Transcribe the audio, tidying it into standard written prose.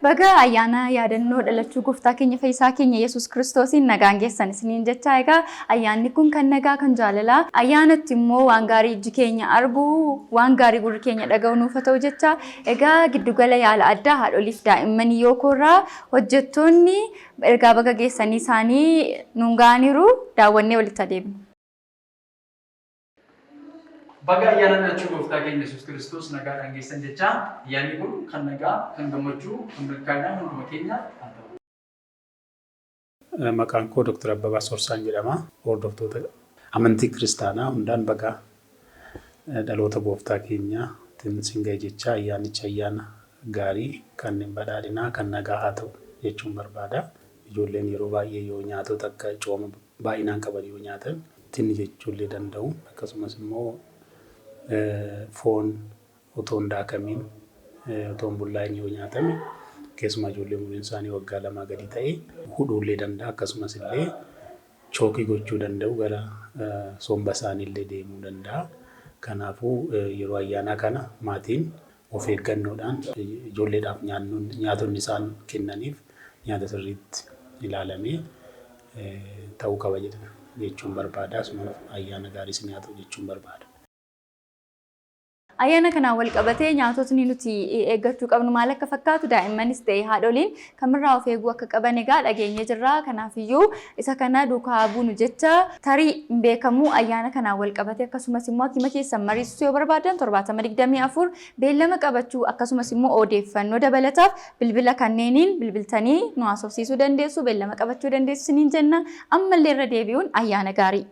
Baga ayyaana yaadannoo dhalachuu gooftaa keenya Fayyisaa keenya Yesuus Kiristoosiin nagaan geessan isiniin jechaa egaa ayyaanni kun kan nagaa kan jaalalaa ayyaanatti immoo waan gaarii iji keenya argu waan gaarii gurri keenya dhaga'u nuuf haa ta'u jechaa egaa giddugala yaala addaa haadholiif daa'imman Yookoorraa hojjettoonni ergaa baga geessanii isaanii nuun ga'aniiru daawwannee walitti adeemna. Baga ayyaana dhalachuu gooftaa keenya Yesuus Kiristoos nagaadhaan geessan jechaa ayyaanni kun kan nagaa kan gammachuu kan milkaa'inaa hunduma keenya haa ta'u. Maqaan koo Dr. Abbabaa Sorsaan jedhama. Hordoftoota amantii kiristaanaa hundaan baga dhaloota gooftaa keenyaatiin isin ga'e jechaa ayyaanicha ayyaana gaarii kan badhaadhinaa kan nagaa haa ta'u jechuun barbaada. Ijoolleen yeroo baay'ee yoo nyaatota akka cooma baay'inaan qaban yoo nyaatan ittiin jechuullee danda'u. Akkasumas immoo foon otoo hin daakamiin otoo hin bullaa'in yoo nyaatame keessumaa ijoollee umuriin isaanii waggaa 2 gadi ta'e hudhuullee danda'a. Akkasumas illee chookii gochuu danda'u gara somba isaaniillee deemuu danda'a. Kanaafuu yeroo ayyaanaa kana maatiin of eeggannoodhaan ijoolleedhaaf nyaatonni isaan kennaniif nyaata sirriitti ilaalamee ta'uu qaba jechuun barbaada. Asumas ayyaana gaarii isin haa ta'u jechuun barbaada. Ayyaana kanaan wal qabatee nyaatotni nuti eeggachuu qabnu maal akka fakkaatu daa'immanis ta'e haadholiin kamirraa of eeguu akka qaban egaa dhageenye jirra. Kanaafiyyuu isa kana duukaa buunu jecha tarii hin beekamu ayyaana kanaan wal qabatee akkasumas immoo hakima keessan mariisisuu yoo barbaadan 724 beellama qabachuu akkasumas immoo odeeffannoo dabalataaf bilbila kanneeniin bilbiltanii nu haasofsiisuu dandeessu beellama qabachuu dandeessu isiniin jenna. Ammallee irra deebi'uun ayyaana gaarii.